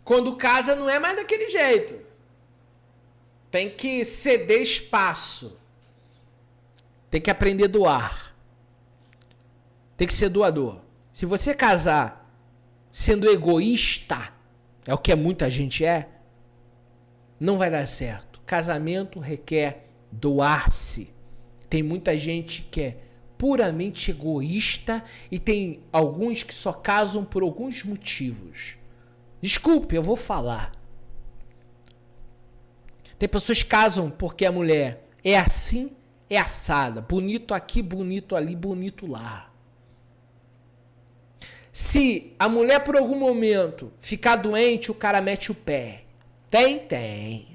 quando casa não é mais daquele jeito. Tem que ceder espaço. Tem que aprender a doar. Tem que ser doador. Se você casar sendo egoísta, é o que muita gente é, não vai dar certo. Casamento requer doar-se. Tem muita gente que é puramente egoísta e tem alguns que só casam por alguns motivos. Desculpe, eu vou falar. Tem pessoas que casam porque a mulher é assim, é assada. Bonito aqui, bonito ali, bonito lá. Se a mulher por algum momento ficar doente, o cara mete o pé. Tem.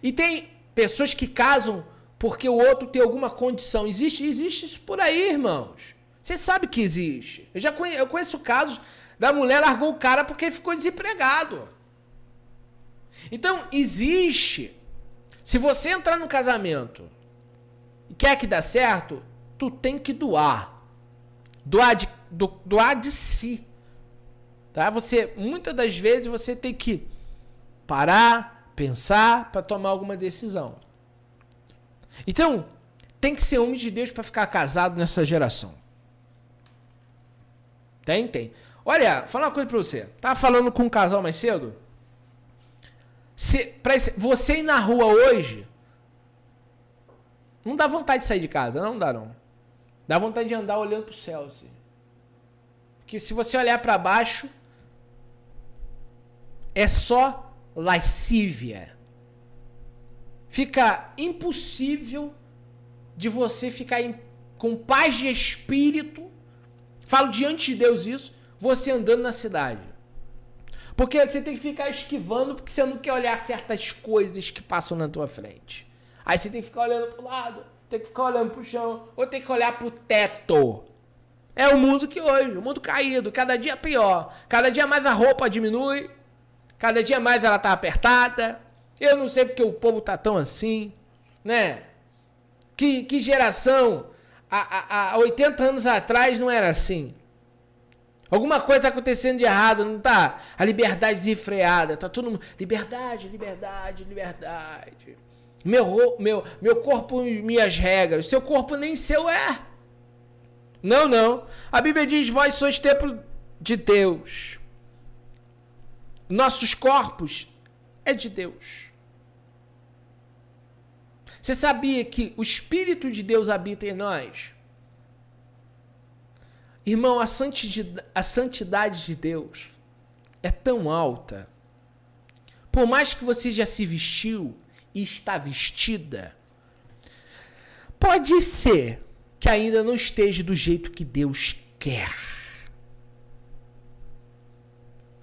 E tem pessoas que casam porque o outro tem alguma condição. Existe isso por aí, irmãos. Você sabe que existe. Eu conheço casos da mulher largou o cara porque ele ficou desempregado. Então, existe. Se você entrar no casamento e quer que dê certo, tu tem que doar. Doar de si. Tá? Muitas das vezes você tem que parar, pensar para tomar alguma decisão. Então, tem que ser homem de Deus para ficar casado nessa geração. Tem. Olha, falar uma coisa para você. Tava falando com um casal mais cedo. Você ir na rua hoje, não dá vontade de sair de casa, não dá não. Dá vontade de andar olhando pro céu, assim. Porque se você olhar para baixo, é só lascívia. Fica impossível de você ficar com paz de espírito, falo diante de Deus isso, você andando na cidade. Porque você tem que ficar esquivando, porque você não quer olhar certas coisas que passam na tua frente. Aí você tem que ficar olhando pro lado, tem que ficar olhando pro chão, ou tem que olhar pro teto. É o mundo que hoje, o mundo caído, cada dia pior. Cada dia mais a roupa diminui, cada dia mais ela tá apertada. Eu não sei porque o povo tá tão assim, né? Que geração, há 80 anos atrás não era assim. Alguma coisa tá acontecendo de errado, não tá? A liberdade desenfreada, tá todo mundo... Liberdade. Meu corpo, minhas regras. Seu corpo nem seu é. Não. A Bíblia diz, vós sois templo de Deus. Nossos corpos é de Deus. Você sabia que o Espírito de Deus habita em nós? Irmão, a santidade de Deus é tão alta. Por mais que você já se vestiu e está vestida, pode ser que ainda não esteja do jeito que Deus quer.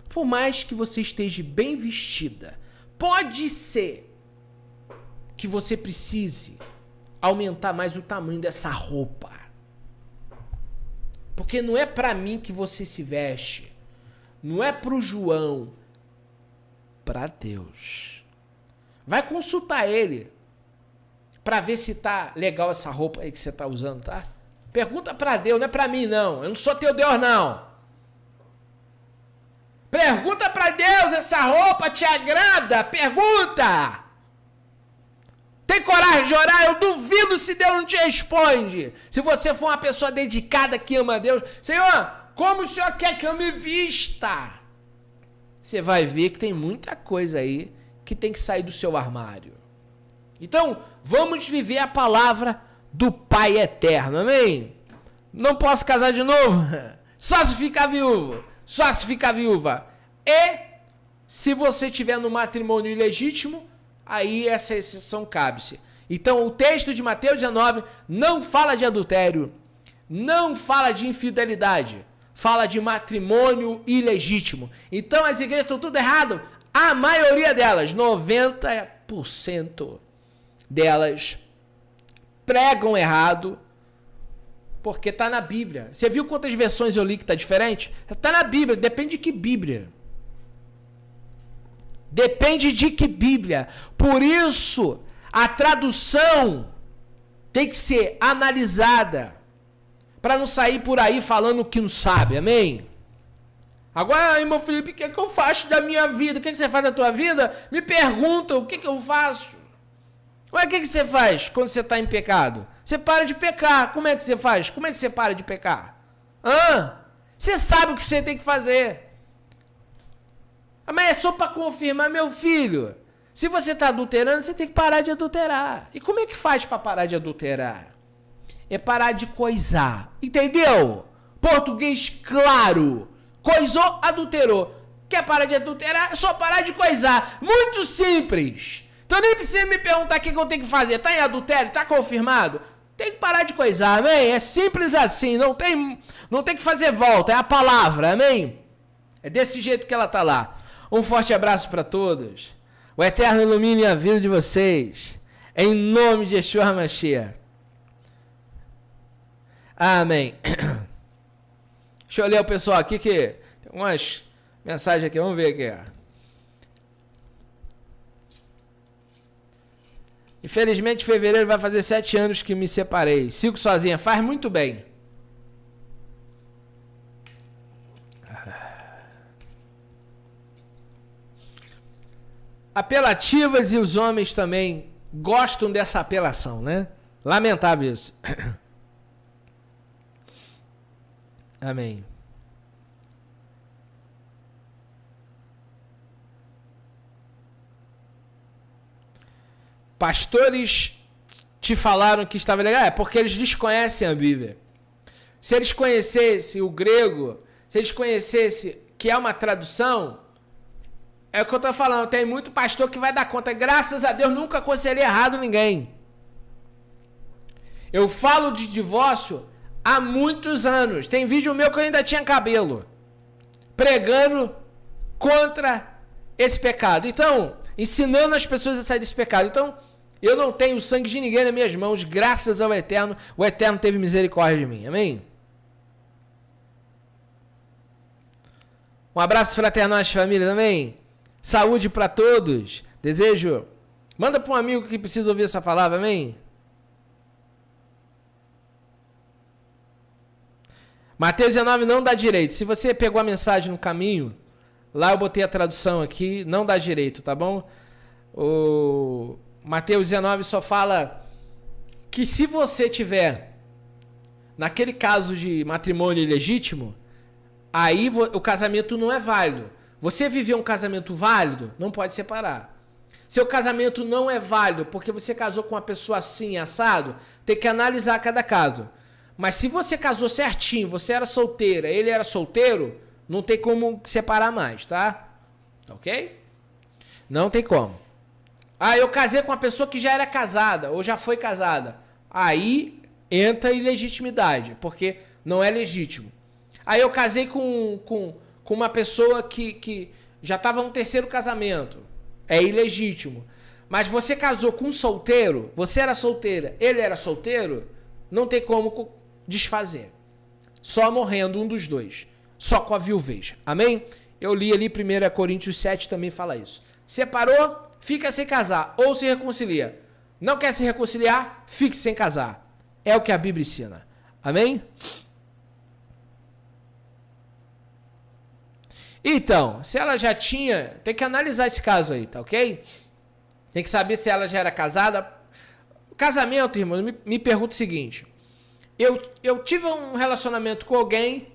Por mais que você esteja bem vestida, pode ser que você precise aumentar mais o tamanho dessa roupa. Porque não é para mim que você se veste. Não é pro João. Para Deus. Vai consultar ele para ver se tá legal essa roupa aí que você tá usando, tá? Pergunta para Deus, não é para mim não. Eu não sou teu Deus não. Pergunta para Deus, essa roupa te agrada? Pergunta. Tem coragem de orar? Eu duvido se Deus não te responde. Se você for uma pessoa dedicada que ama a Deus, Senhor, como o Senhor quer que eu me vista? Você vai ver que tem muita coisa aí que tem que sair do seu armário. Então, vamos viver a palavra do Pai Eterno, amém? Não posso casar de novo? Só se ficar viúvo. Só se ficar viúva. E, se você tiver no matrimônio ilegítimo, aí essa exceção cabe-se. Então, o texto de Mateus 19 não fala de adultério, não fala de infidelidade, fala de matrimônio ilegítimo. Então, as igrejas estão tudo errado. A maioria delas, 90% delas, pregam errado, porque está na Bíblia. Você viu quantas versões eu li que está diferente? Está na Bíblia, depende de que Bíblia. Depende de que Bíblia. Por isso, a tradução tem que ser analisada para não sair por aí falando o que não sabe, amém? Agora, irmão Felipe, o que é que eu faço da minha vida? O que é que você faz da tua vida? Me pergunta, o que é que eu faço? Ué, o que é que você faz quando você está em pecado? Você para de pecar. Como é que você faz? Como é que você para de pecar? Você sabe o que você tem que fazer. Mas é só para confirmar, meu filho. Se você está adulterando, você tem que parar de adulterar. E como é que faz para parar de adulterar? É parar de coisar. Entendeu? Português claro. Coisou, adulterou. Quer parar de adulterar? É só parar de coisar. Muito simples. Então nem precisa me perguntar o que eu tenho que fazer. Está em adultério? Está confirmado? Tem que parar de coisar, amém? É simples assim. Não tem que fazer volta. É a palavra, amém? É desse jeito que ela está lá. Um forte abraço para todos. O Eterno ilumine a vida de vocês. Em nome de Yeshua HaMashiach. Amém. Deixa eu ler o pessoal aqui que tem umas mensagens aqui. Vamos ver aqui. Infelizmente, em fevereiro vai fazer 7 anos que me separei. Sigo sozinha. Faz muito bem. Apelativas e os homens também gostam dessa apelação, né? Lamentável isso. Amém. Pastores te falaram que estava legal? É porque eles desconhecem a Bíblia. Se eles conhecessem o grego, se eles conhecessem que é uma tradução, é o que eu estou falando. Tem muito pastor que vai dar conta. Graças a Deus, nunca aconselhei errado ninguém. Eu falo de divórcio há muitos anos. Tem vídeo meu que eu ainda tinha cabelo, pregando contra esse pecado. Então, ensinando as pessoas a sair desse pecado. Então, eu não tenho o sangue de ninguém nas minhas mãos, graças ao Eterno. O Eterno teve misericórdia de mim. Amém? Um abraço fraternal às famílias, amém? Saúde para todos. Desejo. Manda para um amigo que precisa ouvir essa palavra, amém? Mateus 19 não dá direito. Se você pegou a mensagem no caminho, lá eu botei a tradução aqui, não dá direito, tá bom? O Mateus 19 só fala que se você tiver, naquele caso de matrimônio ilegítimo, aí o casamento não é válido. Você viver um casamento válido, não pode separar. Seu casamento não é válido porque você casou com uma pessoa assim, assado, tem que analisar cada caso. Mas se você casou certinho, você era solteira, ele era solteiro, não tem como separar mais, tá? Ok? Não tem como. Ah, eu casei com uma pessoa que já era casada, ou já foi casada. Aí entra ilegitimidade, porque não é legítimo. Aí eu casei com uma pessoa que já estava no 3º casamento. É ilegítimo. Mas você casou com um solteiro, você era solteira, ele era solteiro, não tem como desfazer. Só morrendo um dos dois. Só com a viuvez. Amém? Eu li ali 1 Coríntios 7 também fala isso. Separou, fica sem casar ou se reconcilia. Não quer se reconciliar, fique sem casar. É o que a Bíblia ensina. Amém? Então, se ela já tinha, tem que analisar esse caso aí, tá ok? Tem que saber se ela já era casada. O casamento, irmão, me pergunta o seguinte. Eu tive um relacionamento com alguém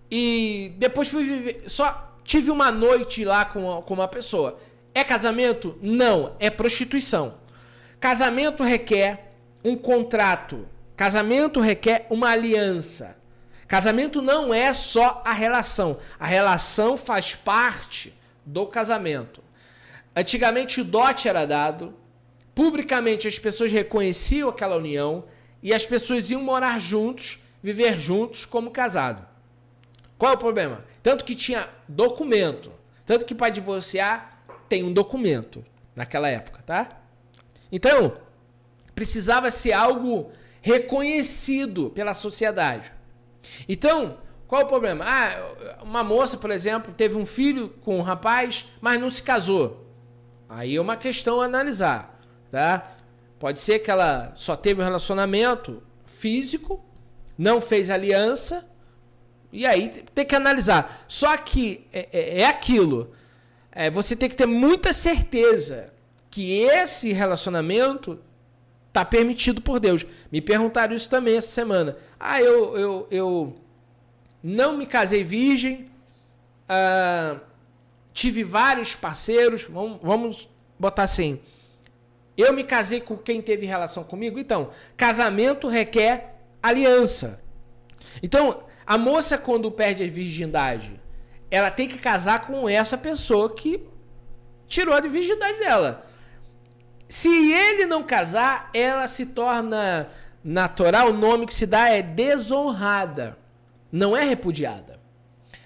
e depois fui viver, só tive uma noite lá com uma pessoa. É casamento? Não, é prostituição. Casamento requer um contrato. Casamento requer uma aliança. Casamento não é só a relação. A relação faz parte do casamento. Antigamente o dote era dado, publicamente as pessoas reconheciam aquela união e as pessoas iam morar juntos, viver juntos como casado. Qual é o problema? Tanto que tinha documento, tanto que para divorciar tem um documento naquela época, tá? Então, precisava ser algo reconhecido pela sociedade. Então, qual é o problema? Ah, uma moça, por exemplo, teve um filho com um rapaz, mas não se casou. Aí é uma questão a analisar, tá? Pode ser que ela só teve um relacionamento físico, não fez aliança, e aí tem que analisar. Só que é aquilo. Você tem que ter muita certeza que esse relacionamento está permitido por Deus. Me perguntaram isso também essa semana. Ah, eu não me casei virgem, tive vários parceiros, vamos botar assim, eu me casei com quem teve relação comigo. Então, casamento requer aliança. Então, a moça quando perde a virgindade, ela tem que casar com essa pessoa que tirou a virgindade dela. Se ele não casar, ela se torna, na Torá, o nome que se dá é desonrada. Não é repudiada.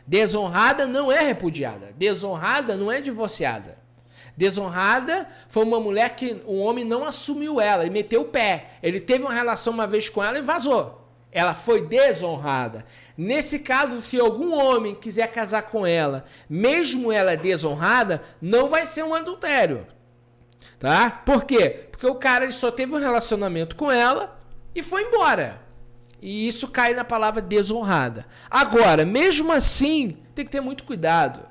Desonrada não é repudiada. Desonrada não é divorciada. Desonrada foi uma mulher que o homem não assumiu ela e meteu o pé. Ele teve uma relação uma vez com ela e vazou. Ela foi desonrada. Nesse caso, se algum homem quiser casar com ela, mesmo ela desonrada, não vai ser um adultério. Tá? Por quê? Porque o cara ele só teve um relacionamento com ela e foi embora. E isso cai na palavra desonrada. Agora, mesmo assim, tem que ter muito cuidado.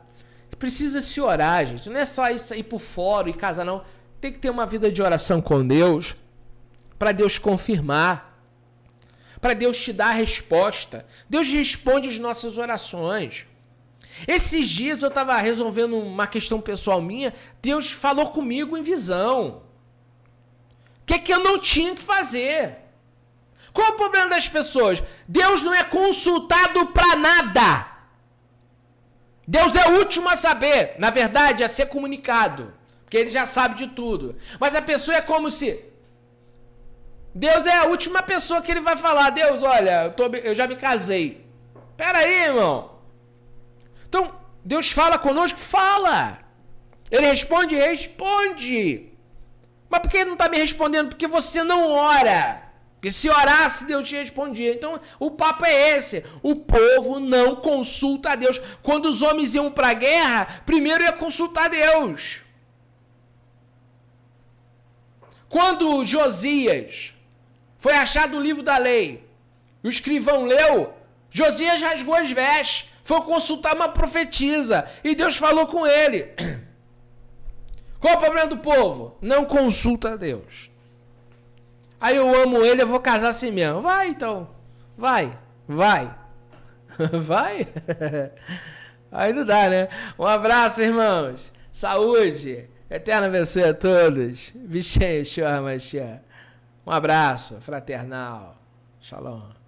Precisa se orar, gente. Não é só isso ir pro fórum e casar, não. Tem que ter uma vida de oração com Deus para Deus confirmar. Para Deus te dar a resposta. Deus responde as nossas orações. Esses dias eu estava resolvendo uma questão pessoal minha. Deus falou comigo em visão. O que eu não tinha que fazer? Qual o problema das pessoas? Deus não é consultado para nada. Deus é o último a saber. Na verdade, a ser comunicado. Porque ele já sabe de tudo. Mas a pessoa é como se... Deus é a última pessoa que ele vai falar. Deus, olha, eu já me casei. Pera aí, irmão. Então, Deus fala conosco? Fala. Ele responde? Responde. Mas por que ele não está me respondendo? Porque você não ora. Porque se orasse, Deus te respondia. Então, o papo é esse. O povo não consulta a Deus. Quando os homens iam para a guerra, primeiro ia consultar Deus. Quando Josias foi achado o livro da lei, o escrivão leu, Josias rasgou as vestes, foi consultar uma profetisa e Deus falou com ele. Qual é o problema do povo? Não consulta a Deus. Aí eu amo ele, eu vou casar assim mesmo. Vai então, vai. Vai? Aí não dá, né? Um abraço, irmãos. Saúde. Eterno abençoe a todos. Vixe, um abraço fraternal. Shalom.